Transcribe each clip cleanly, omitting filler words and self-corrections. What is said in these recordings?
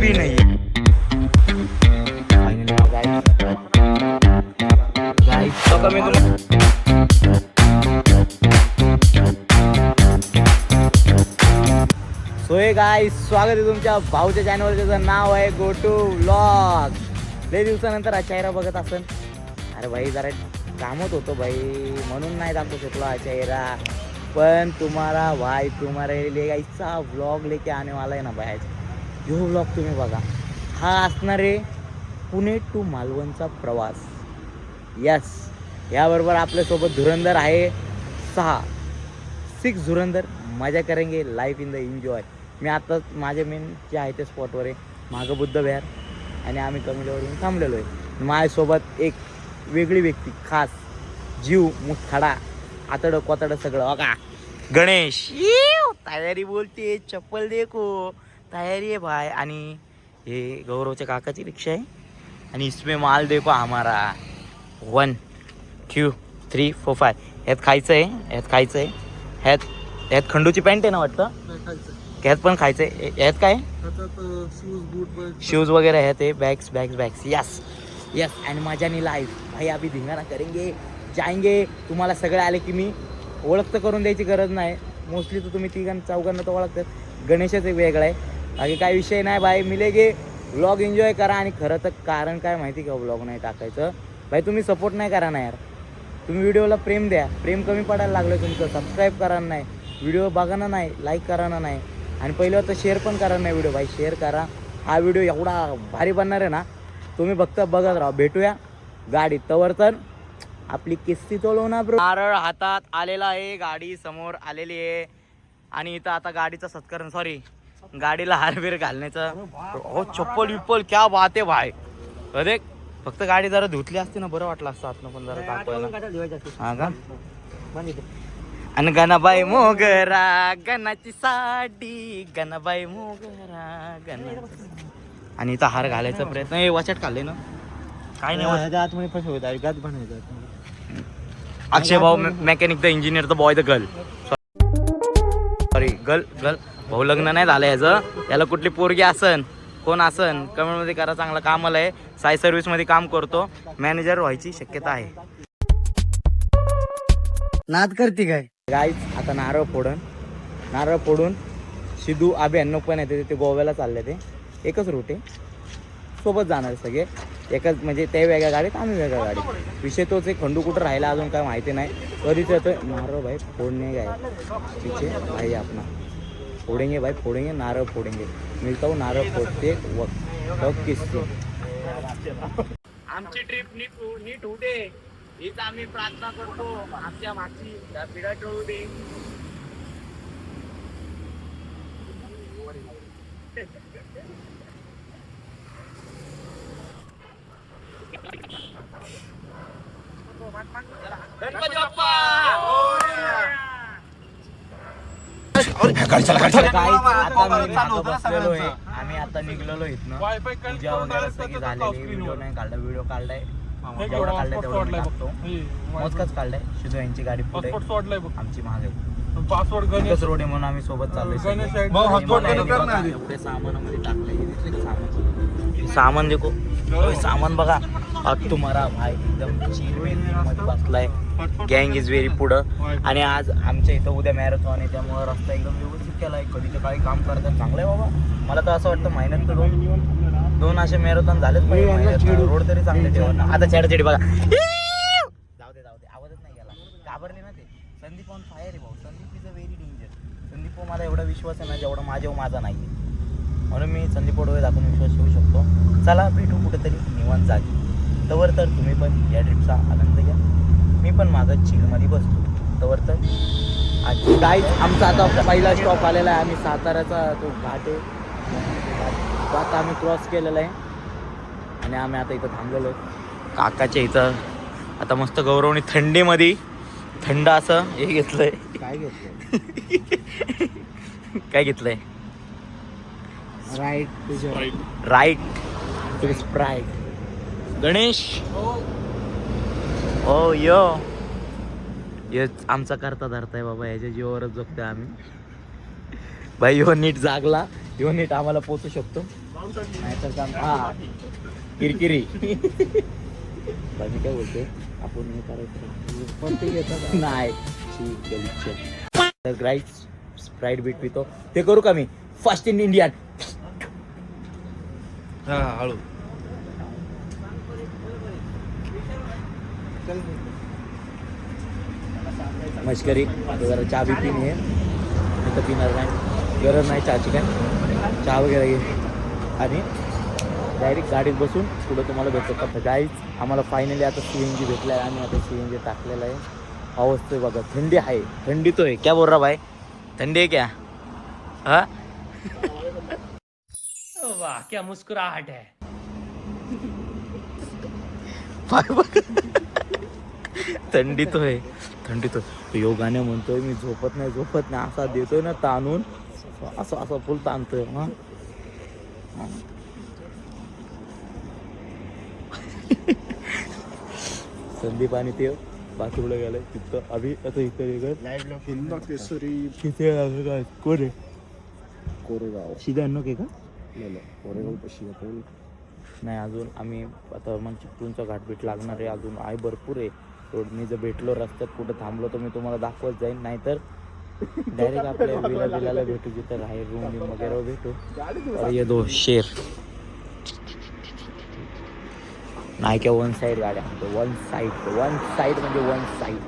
भी नहीं है। फाइनली गाइस तो कमी सोय गाइस, स्वागत आहे तुमच्या भाऊच्या चॅनलवर, ज्याचं नाव आहे गोटू व्लॉग. लय दिवसानंतर हा चेहरा बघत असन. अरे भाई जरा कामत होतो भाई, म्हणून नाही दाखवू शकलो हा चेहरा. पण तुम्हाला भाई तुम्हारे लिए ऐसा व्लॉग लेके आने वाला है ना भाई. यो व्लॉग तुम्ही बघा. हा असणार आहे पुणे टू मालवणचा प्रवास. यस, याबरोबर आपल्यासोबत धुरंधर आहे 6 धुरंधर. मजा करेंगे, लाईफ इन द एन्जॉय. मी आता माझे मेन जे आहे ते स्पॉटवर आहे, मागं बुद्ध विहार, आणि आम्ही कमिल्यावर येऊन थांबलेलो आहे. माझ्यासोबत एक वेगळी व्यक्ती, खास जीव मुठखडा, आतडं कोतडं सगळं बघा, गणेश. तयारी बोलते, चप्पल देखो, तयारी आहे भाई. आणि हे गौरवच्या काकाची रिक्षा आहे, आणि इसमें माल देखो हमारा 1 2 3 4 5. ह्यात खायचं आहे, ह्यात खायचं आहे, ह्यात खंडूची पॅन्ट आहे ना वाटतं, ह्यात पण खायचं आहे. ह्यात काय शूज वगैरे आहेत, ते बॅग्स. Yes yes. आणि माझ्यानी लाईव्ह भाई अभी धिंगाणा करेंगे, जाएंगे. तुम्हाला सगळे आले की मी ओळख तर करून द्यायची गरज नाही. मोस्टली तर तुम्ही चौघांना तर ओळखतात. गणेशच एक वेगळा आहे, बाकी काय विषय नाही भाई. मिलेगे व्लॉग एन्जॉय करा. आणि खरं तर कारण काय माहिती का व्लॉग नाही टाकायचं भाई, तुम्ही सपोर्ट नाही करा ना यार. तुम्ही व्हिडिओला प्रेम द्या. प्रेम कमी पडायला लागलं तुमचं. सबस्क्राईब करा नाही, व्हिडिओ बघा ना नाही, लाईक करा ना नाही, आणि पहिलं तर शेअर पण करा नाही व्हिडिओ भाई. शेअर करा. हा व्हिडिओ एवढा भारी बनणार आहे ना, तुम्ही बघत राहा. भेटूया गाडीत. तवर तर आपली किस्ती तोलव ना ब्रो. नारळ हातात आलेला आहे, गाडी समोर आलेली आहे, आणि इथं आता गाडीचा सत्कार, सॉरी गाडीला हारबीर घालण्याचा. हो चप्पल विप्पल क्या बात आहे भाई. अरे फक्त गाडी जरा धुतली असती ना बरं वाटलं असतं. आतनं पण जरा दाखवायला. हा का. आणि गणाबाई मोगरा, गणाची साडी, गणाबाई मोगरा, गणा. आणि इथं हार घालायचा प्रयत्न. हे वचट खाल्ले ना, काय नाही अक्षय भाऊ mechanic, the engineer, the boy, the girl. Sorry girl भाऊ. लग्न नाही झालं याचं. याला कुठली पोरगी असन, कोण असन, कमेंटमध्ये करा. चांगलं कामाला आहे, साई सर्व्हिसमध्ये काम करतो, मॅनेजर व्हायची शक्यता आहे. नाद करते काय गाईच. आता नारळ फोडून सिद्धू आबे यांना पण येते, ते गोव्याला चालले. ते एकच रूट आहे, सोबत जाणार सगळे एकच. म्हणजे ते वेगळ्या गाडीत, आम्ही वेगळ्या गाडीत. विषय तोच एक. खंडू कुठं राहिला अजून काय माहिती नाही. कधीच येतोय. नारळ भाई फोडणे काय तिचे भाई आपण फोडेंगे भाई, फोडेंगे नारळ फोडेंगे. मिळतो नारळ फोडते वक्त किस्ती. आमची ट्रिप नीट होऊ दे हीच आम्ही प्रार्थना करतो. आमच्या मागची पिढा टळू दे. गणपती बाप्पा. बसलेलो आहे आम्ही, आता निघलेलो इथनं. पूजा वगैरे सगळी झालेली. व्हिडिओ नाही काढला, व्हिडिओ काढलाय जेवढा काढलाय तेवढं टाकतो. मोजकाच काढलाय. शिदू यांची गाडी पुढे, आमची मागे. पासवर्ड रोड आहे म्हणून आम्ही सोबत चाललोय. एवढे सामानामध्ये टाकलंय. सामान देखो, सामान बघा. तुम्हाला भाई एकदम चिल मध्ये बसलाय. गँग इज व्हेरी पुढं. आणि आज आमच्या इथं उद्या मॅरेथॉन आहे, त्यामुळे रस्ता एकदम व्यवस्थित केला आहे. कधीच्या काळी काम करतात, चांगलं आहे बाबा. मला तर असं वाटतं महिन्यात दोन असे मॅरेथॉन झालेच पाहिजे. रोड तरी चांगले ठेवा. आता चेडचेडी बघा. जाऊ दे आवाजच नाही गेला. घाबरले ना ते. संदीप ऑन फायर आहे भाऊ. Sandeep is a very danger. Sandeep मला एवढा विश्वास आहे ना जेवढा माझा नाही आहे. म्हणून मी संदीप डोळे दाखवून विश्वास ठेवू शकतो. चला भेटू कुठेतरी निवांत जागी. तवर तर तुम्ही पण या ट्रिपचा आनंद घ्या. मी पण माझा चिलमध्ये बसतो. तवर तर गाईज आमचा आता पहिला स्टॉप आलेला आहे. आम्ही साताऱ्याचा तो घाट आहे, आता आम्ही क्रॉस केलेला आहे, आणि आम्ही आता इथं थांबलेलो आहे काकाच्या इथं. आता मस्त गौरवणी थंडीमध्ये थंड असं हे घेतलंय. काय घेतलंय? Right to Sprite. गणेश ओ यो आमचा करता धरताय बाबा. याच्या जीवावरच जगतोय आम्ही भाई. ह्यो नीट जागला, ह्यो नीट आम्हाला पोचू शकतो. नाहीतर काम हा किरकिरी. मी काय बोलते आपण हे करायचं नाही तर ग्राईट स्प्राईट बीट पितो ते करू का मी फास्ट इन इंडियन. हा हळू. मस्करी जरा चहा बी पिणे मी तर पिणार नाही, गरज नाही चहाची काय. चहा वगैरे घे आणि डायरेक्ट गाडीत बसून पुढं तुम्हाला भेटतो. तर गाईच आम्हाला फायनली आता CNG भेटला आहे. आम्ही आता CNG टाकलेला आहे. अवस्था बघा थंडी आहे, थंडी तो आहे क्या बोल रहा भाई, थंडी आहे क्या. हा वाह क्या मुस्कुराहट है. थंडी तो आहे, थंडी तो यो गाणे म्हणतोय मी झोपत नाही असा देतोय ना ताणून असं असं फुल ताणतोय. हा संदीप आणि ते बाथरूमला गेलाय तिथं अभि आता इथं किती कोण आहे कोरेगाव शिदा के का कोरेगाव पशी नाही अजून आम्ही आता मग चिपळूणचा घाटबीट लागणार आहे. अजून आहे भरपूर आहे रोड. मी जर भेटलो रस्त्यात कुठं थांबलो तर मी तुम्हाला दाखवत जाईन, नाहीतर डायरेक्ट आपल्या विलाला भेटू जिथं आहे रूम वगैरे भेटू. और ये दो शेर नाही क्या वन साईड गाड्या वन साईड म्हणजे वन साईड.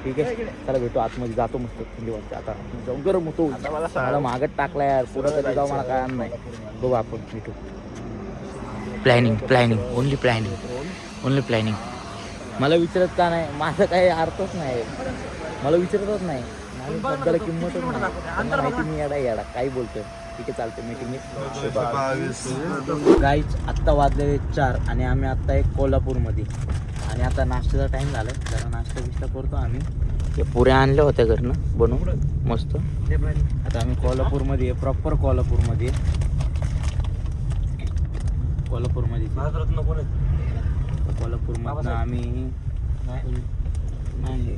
ठीक आहे चला भेटू आतमध्ये जातो मस्त थंडी वाटते आता जाऊन गरम होतो. मला मागत टाकला यार पुढं कधी जाऊ मला काय नाही. बघू आपण भेटू. Planning only planning. मला विचारत का नाही, माझं काही अर्थच नाही, मला विचारतच नाही. शब्दाला किंमतच नाही. माहिती मी येडा काही बोलतोय. ठीक आहे चालते मीटिंग. गाईच आत्ता वाजलेले 4 आणि आम्ही आत्ता एक कोल्हापूरमध्ये आणि आता नाश्त्याचा टाईम झाला आहे. जरा नाश्ता करतो आम्ही. ते पुऱ्या आणल्या होत्या घरनं बनवून मस्त. आता आम्ही कोल्हापूरमध्ये प्रॉपर कोल्हापूरमध्ये आम्ही नाही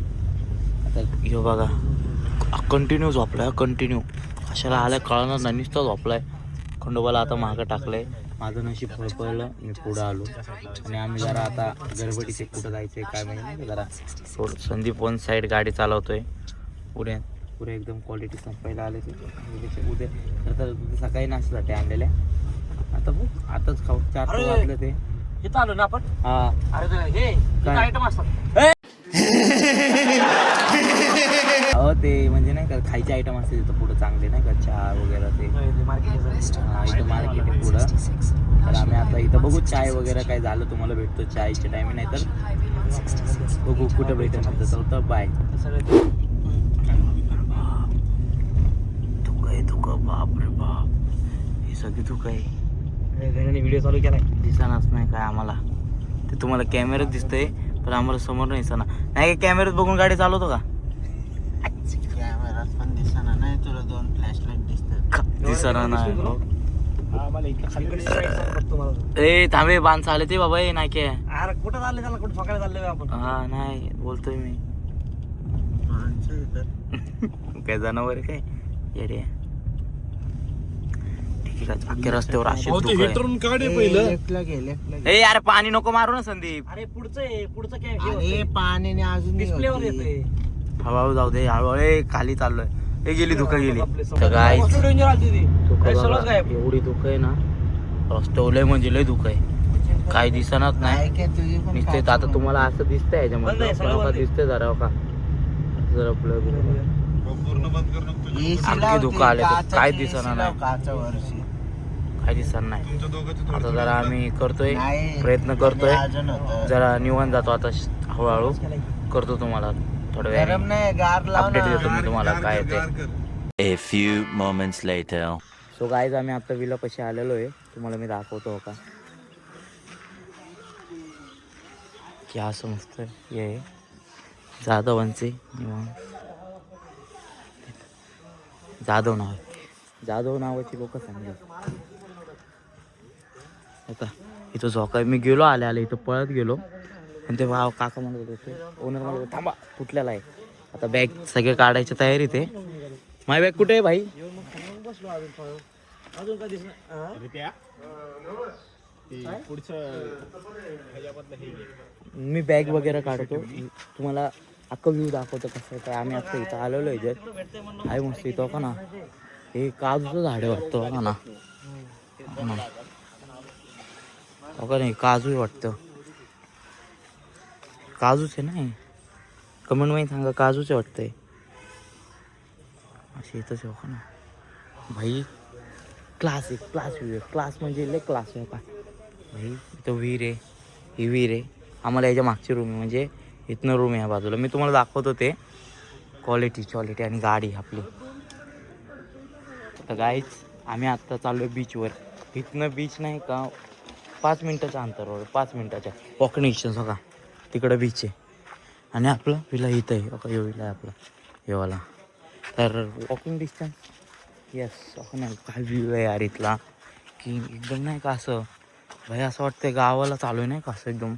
आता ह्यो बघा कंटिन्यू झोपलाय. कंटिन्यू कशाला आलाय कळणार नाही, नुसतं झोपलाय. खंडोबाला आता मागं टाकलंय. माझं नशीब फळफळलं, मी पुढं आलो. आणि आम्ही जरा आता गडबडीचे कुठं जायचंय काय माहिती जरा थोडं. संदीप वन साईड गाडी चालवतोय. पुढे एकदम क्वालिटी संपायला आले ते उद्या. तर सकाळी नाश्त्यासाठी आणलेल्या आता बघ आताच खाऊ 4 वाजले ते इथं आलो ना आपण. हा अरे हे आयटम असतात हो ते म्हणजे नाही का खायचे आयटम असते तिथं पुढं चांगले नाही का चहा वगैरे ते इथं मार्केट आहे पुढं. तर आम्ही आता इथं बघू चाय वगैरे काय झालं तुम्हाला भेटतो चायच्या टायमिंग, नाही तर बघू कुठं भेटेल तसं होतं. बाय. धुकं बाप रे बाप हे सगळी धुकं आहे. व्हिडिओ चालू केलाय दिसणारच नाही काय आम्हाला. ते तुम्हाला कॅमेऱ्यात दिसतंय पण आम्हाला समोर नाही दिसणार. नाही कॅमेऱ्यात बघून गाडी चालवतो का. कॅमेऱ्यात पण दिसणार नाही तुला 2 फ्लॅशलाईट दिसणार नाही. ए थांबे बांध आले ते बाबा नाही काय. अरे कुठं चाललंय त्याला, कुठं सकाळी चाललंय आपण. हा नाही बोलतोय मी काय जनावर काय येडे. ठीक आहे अख्ख्या रस्त्यावर असे ए अरे पाणी नको मारू ना संदीप. अरे पुढचं काय पाण्याने अजून डिस्प्लेवर येते. हळूहळू जाऊ दे हळूहळू. खाली चाललोय हे गेली धुका गेली. एवढी धुक आहे ना रस्त्यावर लय म्हणजे लय धुक आहे. काय दिसणार नाही नुसते. आता तुम्हाला असं दिसतंय याच्यामध्ये दिसतंय जरा का जरा आणखी धुका आले काय दिसणार नाही, काय दिसणार नाही. आता जरा आम्ही करतोय प्रयत्न करतोय जरा निवांत जातो आता हळूहळू करतो. तुम्हाला थोड्या वेळाने अपडेट देतो मी तुम्हाला काय येते. A few moments later. So guys आम्ही आता विलापाशी आलेलो आहे. तुम्हाला मी दाखवतो हो का क्या समजत ये जाधवांचे जाधव नावाची लोक सांगले. आता इथं झोका मी गेलो आले इथं पळत गेलो आणि ते भाव काका म्हणत होते ओनर म्हणत होते थांबा फुटलेला आहे. आता बॅग सगळे काढायची तयारी ते. माय बॅग कुठे आहे भाई. अजून काय दिसणार मी बॅग वगैरे काढतो तुम्हाला अख्खा व्ह्यू दाखवतो कसं काय. आम्ही आता इथं आलेलो आहे जर आहे मस्त इथं का ना. हे काजूचं झाड वाटतं बघा ना. बघा नाही काजू वाटतं. काजूच आहे ना. कमेंट मध्ये सांगा काजूच वाटतंय. असे इथंच आहे बघा ना भाई. क्लास आहे क्लास व्ह्यू आहे. क्लास म्हणजे लय क्लास आहे का भाई. इथं विहीर आहे. ही विहीर आहे. आम्हाला याच्या मागची रूम आहे म्हणजे इथनं रूम आहे ह्या बाजूला. मी तुम्हाला दाखवतो ते क्वालिटी आणि गाडी आपली. तर गाईच आम्ही आत्ता चाललो आहे बीचवर. इथनं बीच नाही का 5 मिनटाच्या अंतरावर 5 मिनटाच्या वॉकिंग डिस्टन्स बघा. तिकडं बीच आहे आणि आपलं विला इथं आहे बघा. विला आहे आपला येवाला. तर वॉकिंग डिस्टन्स येस असं नाही काय व्ह्यू आहे यार इथला की एकदम नाही का असं भाई असं वाटतंय गावाला चालू आहे नाही का असं एकदम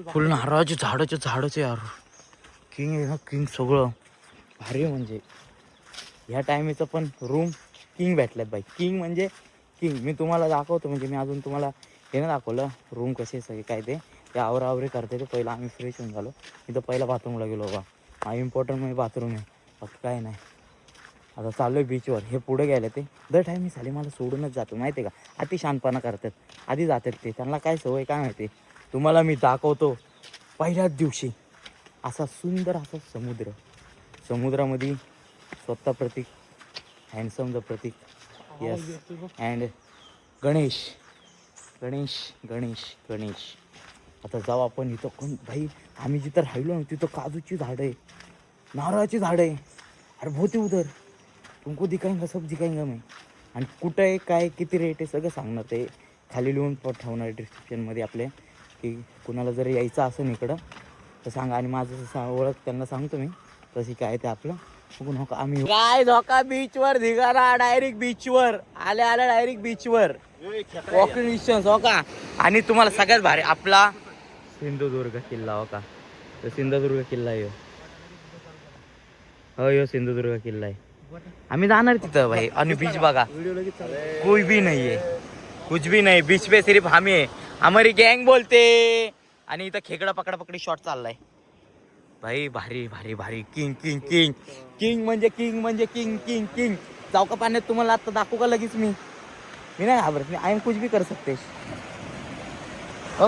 फुल नारळाचे झाडच यार. किंग आहे ना किंग सगळं भारी म्हणजे. ह्या टायमीचं पण रूम किंग भेटल्यात बाई. किंग म्हणजे किंग. मी तुम्हाला दाखवतो म्हणजे मी अजून तुम्हाला हे ना दाखवलं रूम कसे सगळे काय ते आवरावरी करते. ते पहिलं आम्ही फ्रेश होऊन झालो. इथं पहिला बाथरूमला गेलो बघा. हा इम्पॉर्टंट म्हणजे बाथरूम आहे बाकी काय नाही. आता चालू आहे बीचवर. हे पुढे गेले ते दर टायमी साली मला सोडूनच जातो माहिती आहे का. अति शानपणा करतात आधी जातात ते. त्यांना काय सवय काय माहिती. तुम्हाला मी दाखवतो पहिल्याच दिवशी असा सुंदर असा समुद्रामध्ये स्वतः Pratik handsome the Pratik yes and Ganesh. आता जाऊ आपण. इथं कोण भाई आम्ही जिथं राहिलो ना तिथं काजूची झाडं आहे नारळाची झाडं आहे. अरे भोवती उधर तुमको दिखाएंगा सब दिखाएंगा मैं. आणि कुठं आहे काय किती रेट आहे सगळं सांगणार. ते खाली लिहून ठेवणार डिस्क्रिप्शनमध्ये आपले की कुणाला जर यायचं असेल इकडं तर सांगा. आणि माझं ओळख त्यांना सांगतो मी तशी काय ते आपलं बघून. हो का आम्ही काय धोका बीचवर धिगारा डायरेक्ट बीचवर आल्या डायरेक्ट बीचवर वॉकिंग डिस्टन्स हो का. आणि तुम्हाला सगळ्यात भारी आपला सिंधुदुर्ग किल्ला हो का. तो सिंधुदुर्ग किल्ला आहे हो सिंधुदुर्ग किल्ला आहे. आम्ही जाणार तिथं भाई. आणि बीच बघा कोई भी नहीं है कुछ भी नहीं. बीच पे सिर्फ हमी है हमारी गँग बोलते. आणि इथं खेकडा पकडी शॉट चाललाय भाई. भारी किंग म्हणजे किंग. जाऊ का पाण्यात तुम्हाला आता दाखवू का लगेच. मी नाही घाबरत. मी आय एम कुछ भी कर सकते.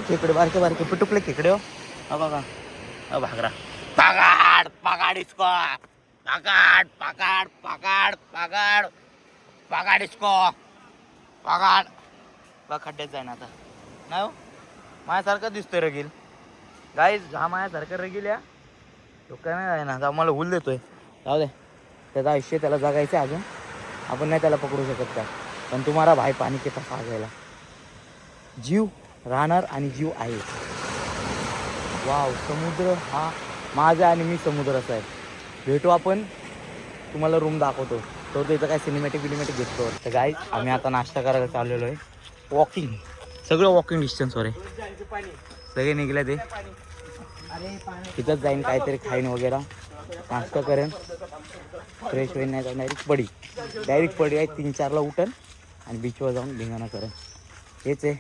खेकडे बारके पिटुकले खेकडे हो बघा. भागरा पगाड इसको पगाड इसको पगाड बघ. खड्ड्यात जाईन आता नाही हो. माझ्यासारखं दिसतोय रगील गाईज. हा माझ्यासारखं रगील या तो काय नाही आहे ना. मला हुल देतोय. जाऊ दे त्याचं आयुष्य त्याला जगायचं अजून. आपण नाही त्याला पकडू शकत का. पण तुम्हाला भाई पाणी के पास आ जायला जीव राहणार आणि जीव आहे. वाव समुद्र हा माझा आणि मी समुद्राचा आहे. भेटू आपण. तुम्हाला रूम दाखवतो तो इथं काय सिनेमॅटिक घेतो. तर गाईज आम्ही आता नाश्ता करायला चाललेलो आहे. वॉकिंग सगळं वॉकिंग डिस्टन्सवर आहे. सगळे निघले ते तिथंच जाईन काहीतरी खाईन वगैरे नाश्ता करेन फ्रेश होईन. नाही तर डायरेक्ट पडी आहे 3-4ला उठन आणि बीचवर जाऊन धिंगाणा करेन. हेच आहे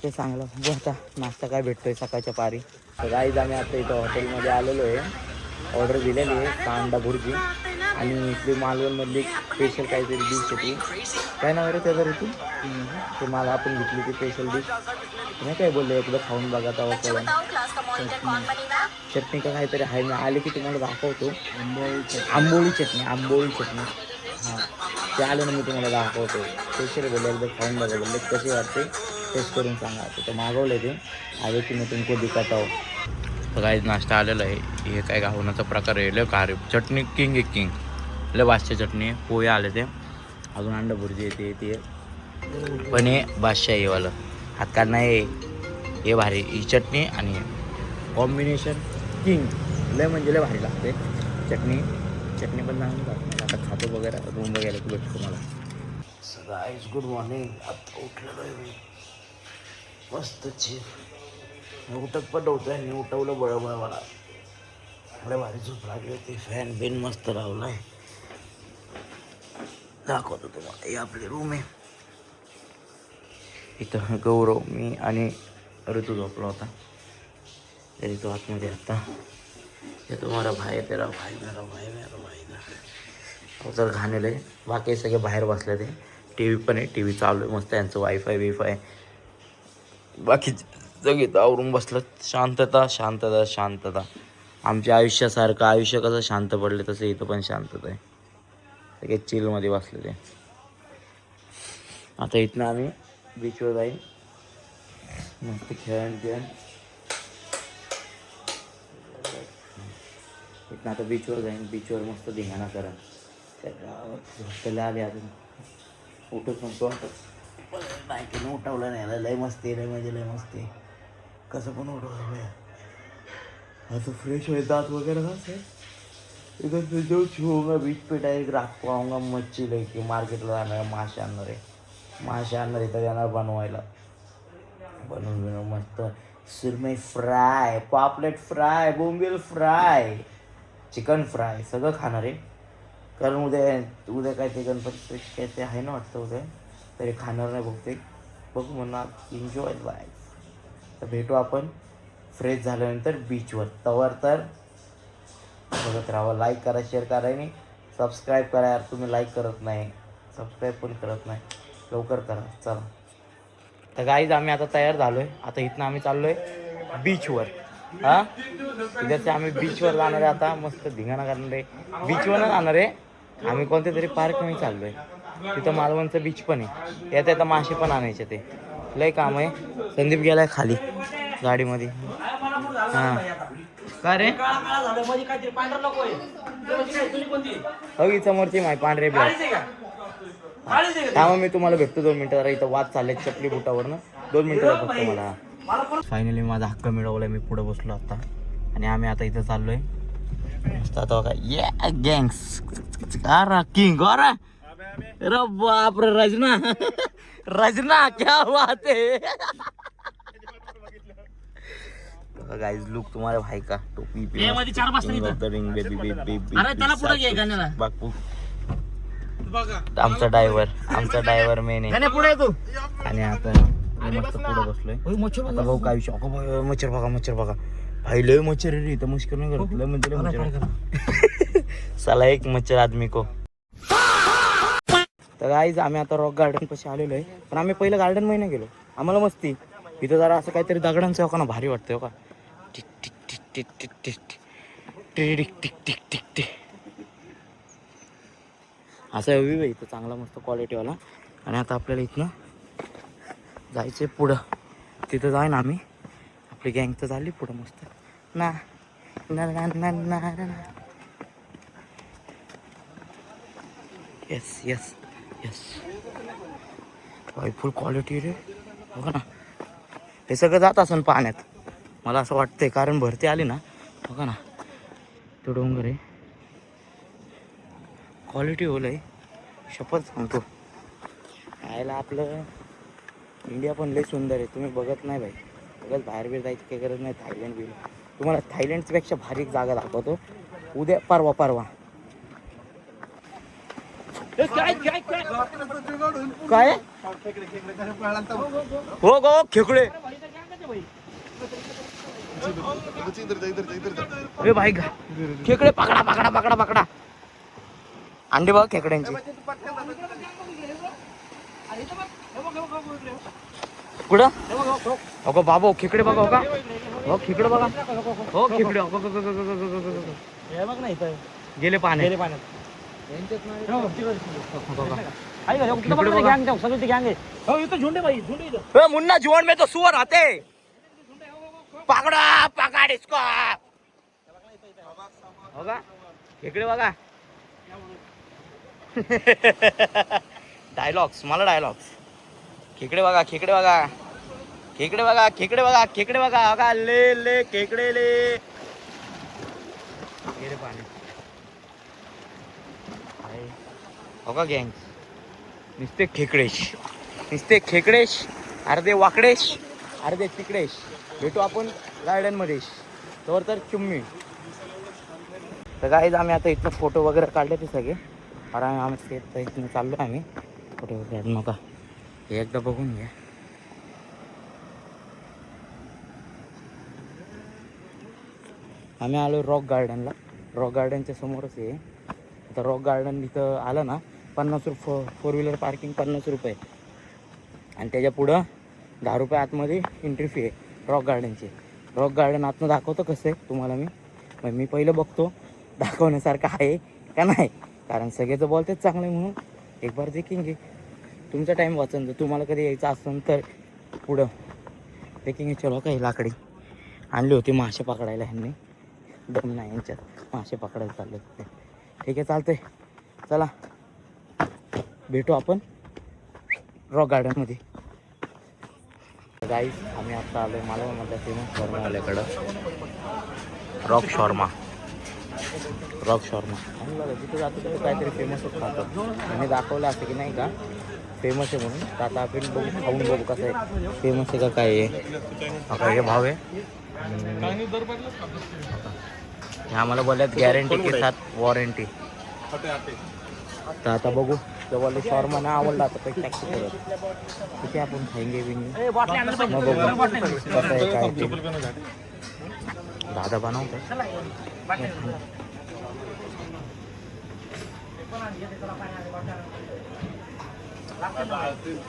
ते चांगलं. बघू आता नाश्ता काय भेटतोय सकाळच्या पारी. तर गाईज आम्ही आता इथं हॉटेलमध्ये आलेलो आहे. ऑर्डर दिलेली आहे कांदा भुर्जी आणि इथली मालवणमधली स्पेशल काहीतरी डिश होती. काय नाव रे त्याचं ऋतू ते मला आपण घेतली ती स्पेशल डिश नाही काय बोलले एकदा खाऊन बघा तेव्हा कळून. चटणी का काहीतरी आहे. मी आले की तुम्हाला दाखवतो. आंबोळी चटणी हां ते आलं ना मी तुम्हाला दाखवतो. स्पेशल बोलले एकदा खाऊन बघा बोलले कशी वाटते टेस्ट करून सांगा. तर मागवलं ते आले की मी तुमको दिखाता हो. तर काही नाश्ता आलेला आहे. हे काय घावण्याचा प्रकार आहे. लय कार चटणी किंग लय बादशाह चटणी पोहे आले ते अजून अंडा भुर्जी येते पण हे बादशाह येवालं हात काढ नाही. हे भारी ही चटणी आणि कॉम्बिनेशन किंग लय म्हणजे लय भारी लागते. चटणी पण चांगली लागते. आता खातो वगैरे रूम वगैरे की भेटतो मला. Guys good morning. आता उठलेलो आहे मी मस्त उठत पण होतं. मी उठवलं बळबळ मला लय भारी झोप लागली होती. फॅन बिन मस्त लावलाय. दाखवतो तुम्हाला. ही आपली रूम आहे. इथं गौरव, मी आणि ऋतू झोपला होता. तरी तो आतमध्ये आता. ये तुम्हाला भाई, तेरा भाई, मेरा भाई, मेरा भाई ना. तो तर घाणेलं आहे. बाकी सगळे बाहेर बसले ते. टी व्ही पण आहे, टी व्ही चालू आहे मस्त. यांचं वायफाय बिफाय बाकी सगळी आवरून बसलं. शांतता शांतता शांतता. आमच्या आयुष्यासारखं आयुष्य कसं शांत पडले तसं इथं पण शांतता आहे. सगळे चिलमध्ये बसले ते. आता इथनं आम्ही बीचवर जाईन मस्त खेळण. इथनं आता बीचवर जाईन. बीचवर मस्त धिंगाणा करा. त्या गावात झोपलेले आले अजून उठत नव्हतो. बायकीनं उठवलं नाही. लय मस्ती, लय म्हणजे लय मस्ती. कसं पण उठवलं असं फ्रेश होईल. दांत वगैरे कसं इधर से जो छूंगा बीच पे डायरेक्ट रात को आऊँगा. मच्छी लेके मार्केटला जाणार, मासे आणणार आहे. मासे आणणार इथं जाणार बनवायला. बनवून मस्त सुरमई फ्राय, पापलेट फ्राय, बोंबील फ्राय, चिकन फ्राय सगळं खाणार आहे. कारण उद्या काय ते गणपती काय ते आहे ना वाटतं उद्या. तरी खाणार नाही बहुतेक. बघू म्हणणार एन्जॉय लाईफ. तर भेटू आपण फ्रेश झाल्यानंतर बीचवर. तवर तर बघत राहा. लाईक करा, शेअर करा आणि सबस्क्राईब करा. यार तुम्ही लाईक करत नाही, सबस्क्राईब पण करत नाही. लवकर करा. चला तर गाईज आम्ही आता तयार झालो आहे. आता इथनं आम्ही चाललो आहे बीचवर. हां इथं आम्ही बीचवर जाणार आहे. आता मस्त धिंगाणा करणार आहे. बीचवरच जाणार आहे आम्ही. कोणत्या तरी पार्कमध्ये चाललो आहे. तिथं मालवणचं बीच पण आहे. यात आता मासे पण आणायचे. ते लय काम आहे. संदीप गेलाय खाली गाडीमध्ये. हां का रे हो समोरची माय पांढरे ब्लॅक. त्यामुळे मी तुम्हाला भेटतो 2 मिनिटं. जरा इथं वाद चालले चपली बुटावरनं. 2 मिनिटं फक्त मला. फायनली माझा हक्क मिळवलाय. मी पुढे बसलो आता आणि आम्ही आता इथं चाललोय मस्त. आता बघा ये गँग्स किंग और अरे बाप रे रजना रजना क्या बात है. गाइस लुक तुम्हारे भाई का टोपी पे मध्ये 4 वाजता रिंग बेबी बेबी. अरे त्याला पुढे घे गाण्याला बापू. आमचा ड्रायव्हर मेन आहे पुढे तू. आणि आता मस्त पुढे बसलोय. आता भाऊ काय विषय. अगं मच्छर बघा भाई. लय मच्छर रे इथं. मुश्किल नाही करत. लय म्हणजे मच्छर. साला एक मच्छर आदमी को. तर गाईज आम्ही आता रॉक गार्डन पाशी आलेलो आहे. पण आम्ही पहिलं गार्डन मध्ये नाही गेलो. आम्हाला मस्ती इथं जरा असं काहीतरी दगडांचं हो का ना भारी वाटतं हो का. Tick tick tick tick tick tick tick tick tick tick tick. असं व्ह्यू आहे इथं चांगला मस्त क्वालिटीवाला. आणि आता आपल्याला इथनं जायचं आहे पुढं. तिथं जाईन आम्ही. आपली गँग तर झाली पुढं मस्त ना ना ना ना ना ना. येस येस येस भाई फुल क्वालिटी रे बघा ना. हे सगळं जात असेल पाण्यात मला असं वाटतंय. कारण भरती आली ना बघा ना. तो डोंगर आहे. क्वालिटी होलंय शपथ सांगतो. यायला आपलं इंडिया पण लय सुंदर आहे. तुम्ही बघत नाही भाई. बघत बाहेर बिर जायची काही गरज नाही. थायलंड बिल तुम्हाला थायलंडपेक्षा भारी एक जागा दाखवतो उद्या परवा. काय हो गो खेकडे. अरे भाई खेकडे पकडा पकडा पकडा पकडा. अंडे बघा खेकड्यांची. कुठं अगो बाबा खेकडे बघा. हो का हो खेकडे बघा. हो खेकडे गेले पाण्यात. मुन्ना झुंड में तो सुअर आते. पकडा पकड इसको. हो का खेकडे बघा. डायलॉग्स मला डायलॉग्स. खेकडे बघा खेकडे बघा खेकडे बघा खेकडे बघा खेकडे बघा. बघा ले ले खेकडे ले. गेले पाणी. हो का गँग नुसते खेकडेश अर्धे वाकडेश अर्धे तिकडेश. भेटू आपण गार्डन मध्ये तर चुम्मी. तर गाईज आम्ही आता इथं फोटो वगैरे काढले ते सगळे. आम्ही इथून चाललो आम्ही कुठे नका हे एकदा बघून घ्या. आम्ही आलो रॉक गार्डनला. रॉक गार्डनच्या समोरच आहे. आता रॉक गार्डन इथं आलं ना 50 रुपये फोर व्हीलर पार्किंग 50 रुपये आणि त्याच्या पुढं 10 रुपये आतमध्ये एंट्री फी आहे रॉक गार्डनची. रॉक गार्डन आतनं दाखवतो कसं आहे तुम्हाला मी पहिलं बघतो दाखवण्यासारखं आहे का नाही, कारण सगळे तर बोलतेच चांगले म्हणून एक बार देखेंगे. तुमचा टाईम वाचन जर तुम्हाला कधी यायचं असेल तर पुढं देखेंगे. चलो काही लाकडी आणली होती मासे पकडायला ह्यांनी, दम नाही यांच्यात, मासे पकडायला चालले होते. ठीक आहे चालतंय, चला भेटू आपण रॉक गार्डनमध्ये. गाईस आम्ही आत्ता आलो मालवणमधल्या फेमस शॉर्मावाल्याकडं. रॉक शॉर्मा आणि बघा जिथं जातो तिथं काहीतरी फेमसच खातो. आणि दाखवलं असं की नाही का फेमस आहे म्हणून. तर आता आपण बघू, खाऊन बघू कसं आहे, फेमस आहे का काय आहे. आता हे भाव आहे हे आम्हाला बोलल्यात गॅरंटी के साथ वॉरंटी. तर आता बघू जवळ शॉर्मा ना आवडला आता पैसे टॅक्सी करत तिथे आपण खाईंगे बी नाही. मग बघू कसं आहे काय ते. दादा बनवतो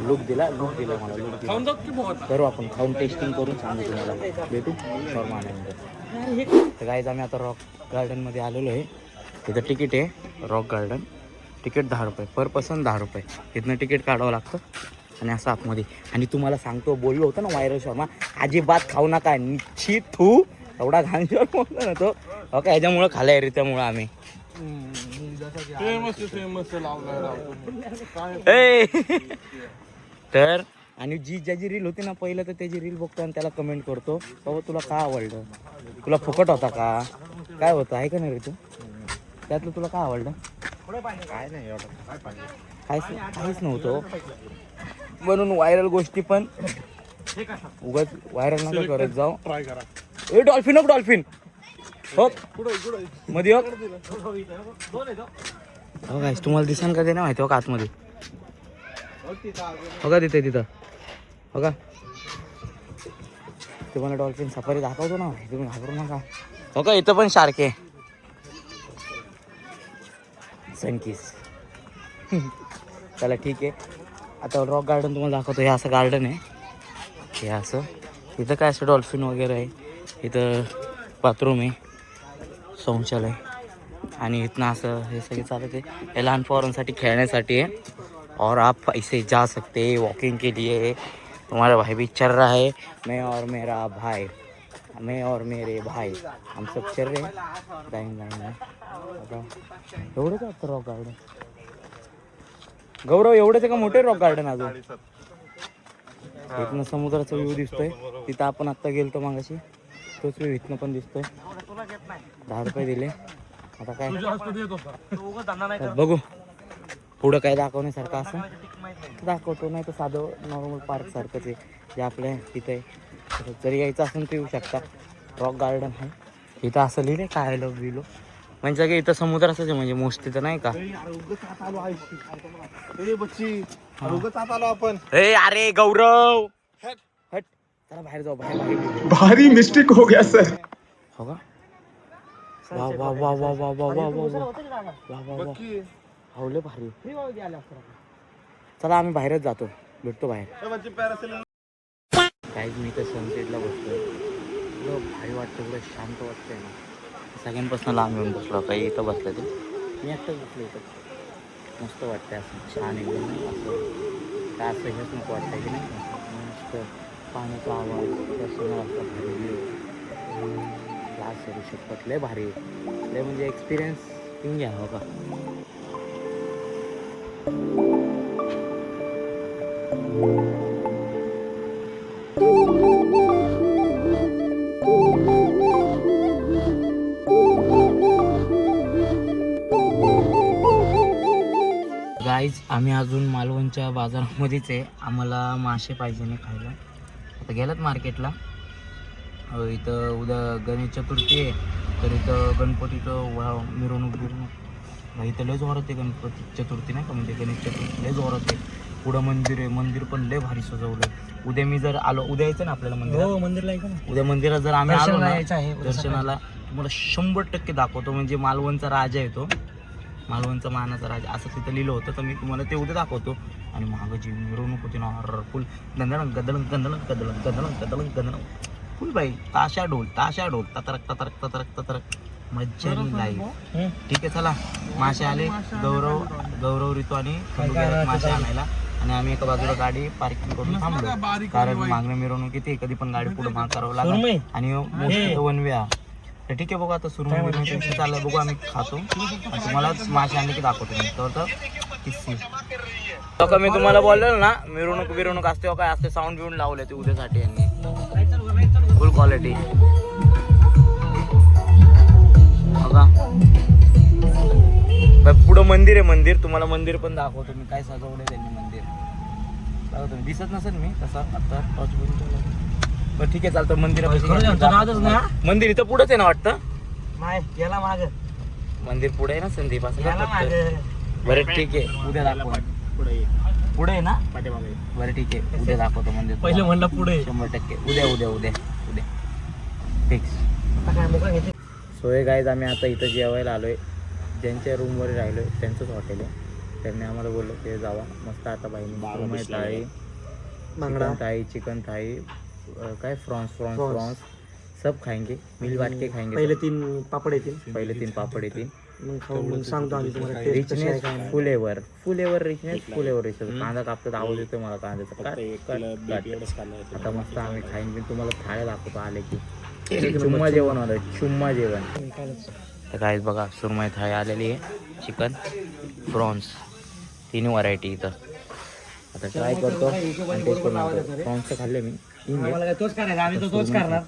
लुक दिला मला लुक दिला. करू आपण खाऊन टेस्टिंग करून सांगू तुम्हाला. भेटू शॉर्मा आल्यानंतर. तर गाईज आम्ही आता रॉक गार्डनमध्ये आलेलो आहे. तिथं तिकीट आहे रॉक गार्डन. तिकीट 10 रुपये पर पर्सन 10 रुपये. तिथनं तिकीट काढावं लागतं आणि असं आतमध्ये. आणि तुम्हाला सांगतो बोललो होतं ना व्हायरल शॉर्मा अजिबात खाऊ नका निश्चित थू एवढा घाण शॉर्मा बोललो ना तो. ओके ह्याच्यामुळं खाल्लाय रे त्यामुळं आम्ही तर. आणि ज्याची रील होती ना पहिलं तर त्याची रील बघतो आणि त्याला कमेंट करतो बाबा तुला का आवडलं, तुला फुकट होता का, काय होतं आहे का नाही रे तू, त्यातलं तुला काय आवडलं. काय नाही एवढं काहीच नव्हतं. म्हणून व्हायरल गोष्टी पण उगाच व्हायरल नका करत जाऊ. ट्राय करा. ए डॉल्फिन हो मध्ये हो गाईस तुम्हाला दिसन का ते नाही माहिती हो का आतमध्ये हो का तिथं हो का तुम्हाला डॉल्फिन सफारी दाखवतो ना तुम्ही घाबरू नका. हो का इथं पण शार्क आहे सनकिस. चला ठीक आहे आता रॉक गार्डन तुम्हाला दाखवतो. हे असं गार्डन आहे हे असं. इथं काय असं डॉल्फिन वगैरे आहे. इथं बाथरूम आहे शौचालय आणि इथनं असं हे सगळे चालत आहे. हे लहान पोरांसाठी खेळण्यासाठी आहे. और आप ऐसे जा सकते हैं वॉकिंग के लिए. तुम्हारा भाई भी चल रहा है, मैं और मेरे भाई हम सब चल रहे हैं. एवढंच वाटतं रॉक गार्डन. गौरव एवढंच आहे का मोठे रॉक गार्डन अजून. इथनं समुद्राचा व्ह्यू दिसतोय. तिथं आपण आत्ता गेलतो मागाशी तोच व्ह्यू इथनं पण दिसतोय. 10 रुपये दिले. आता काय बघू पुढं काय दाखवण्यासारखं असं दाखवतो. नाही तर साधं नॉर्मल पार्क सारखंच आहे जे आपल्या तिथे आहे. जर यायचं असेल तर येऊ शकता. रॉक गार्डन आहे इथं. असं लिहिलं काय विलो म्हणजे की इथं समुद्र असंच आहे म्हणजे मोस्टली तर नाही का. आपण अरे गौरव हट चला बाहेर जाऊ. भारी मिस्टेक हो गया सर. हो का वा वा वा वा वा वा वा वा वा हवले भारी. चला आम्ही बाहेरच जातो भेटतो बाहेर. काहीच मी तर सनसेटला बसतोय. भारी वाटतं पुढे शांत वाटतंय ना. सगळ्यांपासून लांब येऊन बसलो काही इथं बसलं ते मी आत्ताच बसलो इथं. मस्त वाटतंय असं छान एकदम. असं काय असं हेच नको वाटतंय की नाही. मस्त पाण्याचा आवाज समोर असं भारी क्लास करू शकतात. लय भारी लय म्हणजे एक्सपिरियन्स घेऊन घ्या हो का. गाईज आम्ही अजून मालवणच्या बाजारामध्येच आहे. आम्हाला मासे पाहिजे नाही खायला. आता गेलात मार्केटला. इथं उद्या गणेश चतुर्थी आहे तर इथं गणपतीचं मिरवणूक भाई तर लय जोरात आहे गणपती चतुर्थी नाही का, म्हणजे गणेश चतुर्थी लय जोरात आहे. पुढं मंदिर आहे, मंदिर पण लय भारी सजवलंय. उद्या मी जर आलो, उद्या यायचं ना आपल्याला मंदिरात. हो मंदिरला यायचं ना. उद्या मंदिरात जर आम्ही आलो दर्शनाला ना यायचं आहे उद्या दर्शनाला, तुम्हाला 100% दाखवतो. म्हणजे मालवणचा राजा आहे तो, मालवणचा मानाचा राजा असं तिथं लिहिलं होतं. तर मी तुम्हाला ते उद्या दाखवतो. आणि मागं जी मिरवणूक होती ना, फुल गंधळण गदळण गंधळण गदळण गदळण गदळण गदळण फुल बाई, ताशा ढोल ततरक ततरक ततरक ततरक, मज्जा लाईफ. ठीक आहे चला. मासे आले, गौरव ऋतू आणि खंडू गेले मासे आणायला. आणि आम्ही एका बाजूला गाडी पार्किंग करून थांबलो, कारण मागणं मिरवणूक येते, कधी पण गाडी पुढे माग करावं लागेल. आणि मोस्ट वन वे. तर ठीक आहे बघू आता सुरू चाललंय, बघू आम्ही खातो आणि तुम्हाला मासे आणले की दाखवतो मी. तर किस्सी मी तुम्हाला बोललेलो ना, मिरवणूक असते काय असते, साऊंड बिऊंड लावले ते उद्यासाठी यांनी, फुल क्वालिटी. बघा पुढं मंदिर आहे, मंदिर तुम्हाला मंदिर पण दाखवतो मी, काय सजवलंय त्यांनी मंदिर. बघा तुम्ही दिसत नसेल मी तसा आता बरं ठीक आहे चालतं. मंदिर इथं पुढेच आहे ना वाटतं, मंदिर पुढे आहे ना संदीप असं. बरं ठीक आहे उद्या दाखव. पुढे आहे ना, बरं ठीक आहे उद्या दाखवतो मंदिर. पहिले म्हणलं पुढे 100% उद्या फिक्स. सोय गाईज आम्ही आता इथं जेवायला आलोय, ज्यांच्या रूमवर राहिलोय त्यांचंच हॉटेल आहे. त्यांनी आम्हाला बोललं की जावा मस्त. आता बाईने थाळी, बांगडा थाळी, चिकन थाळी, काय फ्रॉन्स सब खाएंगे, मिल बांट के खाएंगे. पहिले 3 पापड येतील. मग सांगतो आम्ही तुम्हाला रिचनेस फुल एवर रिचनेस. कांदा कापतात, आवाज येतोय मला कांद्याचा. आता मस्त आम्ही खाईन बिन, तुम्हाला थाळ्या दाखवतो आले की. चुम्मा जेवण. तर काय बघा, सुरमई थाळी आलेली आहे, चिकन, प्रॉन्स, 3 व्हरायटी इथं. आता ट्राय करतो आणि टेस्ट करून. प्रॉन्स तर खाल्ले मी. आम्हाला तोच करायचा, आम्ही तर तोच करणार.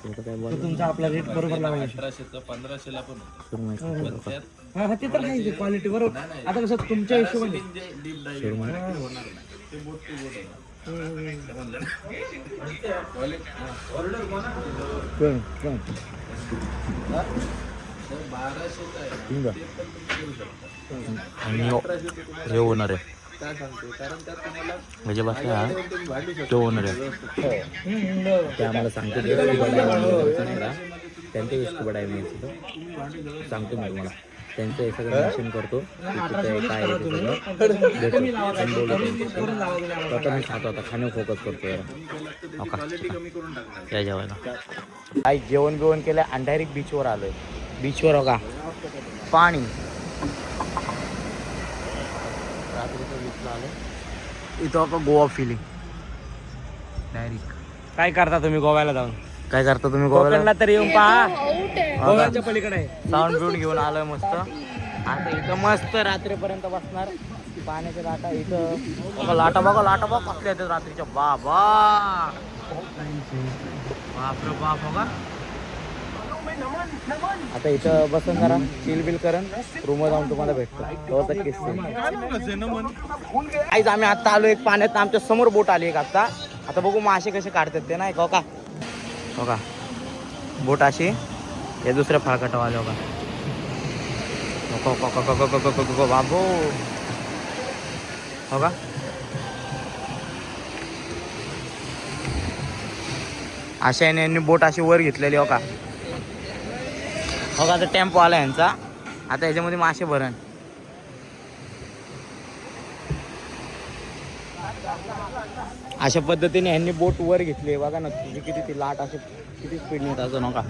तुमचा आपला रेट बरोबर लावायचा. 1500 पण सुरमई हा ते तर आहे क्वालिटी बरोबर. आता कसं तुमच्या हिशोबाने हे होणार आहे म्हणजे बस तो होणार आहे. ते आम्हाला सांगतो त्यांचं स्कूबा डायव्हिंग सांगतो मी तुम्हाला. त्यांचं हे सगळं मेन्शन करतो तिथे काय आहे ते सगळं. आता मी खातो, आता खाण्यावर फोकस करतो जरा. त्या जेवायला काय जेवण बिवण केलं आणि डायरेक्ट बीचवर आलोय. बीचवर हो का पाणी, रात्रीचं बीचला आलो इथं का गोवा फिलिंग डायरेक्ट. काय करता तुम्ही गोव्याला जाऊन? काय करता तुम्ही गोव्याला? तर येऊन पहा, गोव्याच्या पलीकडे आहे. साऊंड बिऊंड घेऊन आलोय मस्त. आता इथं मस्त रात्रीपर्यंत बसणार. पाण्याच्या लाटा इथं लाटा बघा कसल्या येतात रात्रीच्या. बाबा बापरे बाप बघा. आता इथं बसन जरा चिल बिल करण, रूमवर जाऊन तुम्हाला भेटतो. आईज आम्ही आता आलो एक पाण्यात, आमच्या समोर बोट आली एक आता. आता बघू मासे कसे काढतात ते नाही का. हो का बोट अशी हे दुसऱ्या फाळकटावाले हो का बाबो हो का. अशा यांनी बोट अशी वर घेतलेली हो का. हो का आता टेम्पो आला यांचा. आता याच्यामध्ये मासे भरण. अशा पद्धतीने यांनी बोट वर घेतली बघा ना. तुझी किती ती लाट अशी किती स्पीडने येत असं नका.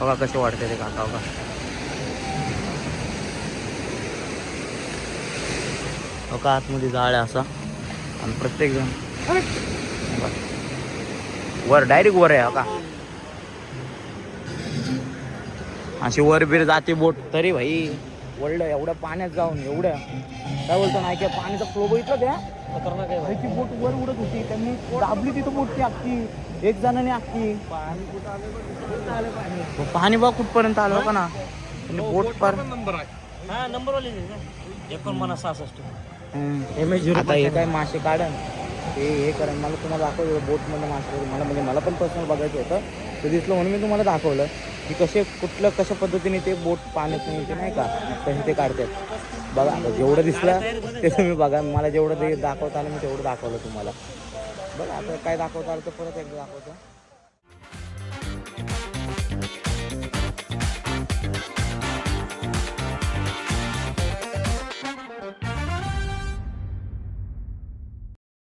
बघा कसे वाटते ते काका. बघा बघा आतमध्ये जाळ आहे असा आणि प्रत्येक जण वर डायरेक्ट वर आहे का. अशी वर बीर जाते बोट तरी भाई वळलं एवढ्या पाण्यात जाऊन एवढ्या काय बोलतो नाही की पाण्याचा फ्लो बघितलं त्या खतरनाक आहे. ती बोट वर उडत होती, त्यांनी दाबली तिथं बोटची अख्खी, एक जणाने अख्खी. पाणी बघ कुठपर्यंत आलं का ना. बोट पर हा नंबर वाले 4966. आता हे काय मासे काढन ते हे करण. मला तुम्हाला दाखवलं बोटमध्ये मासे मला, म्हणजे मला पण पर्सनल बघायचं होतं ते दिसलं म्हणून मी तुम्हाला दाखवलं. की कशा पद्धतीने ते बोट पाण्यातून येते नाही का, तसे ते काढतात बघा. आता जेवढं दिसलं ते तुम्ही बघा, मला जेवढं ते दाखवता आलं मी तेवढं दाखवलं तुम्हाला. बघा आता काय दाखवता आलं तर परत एकदा दाखवतो.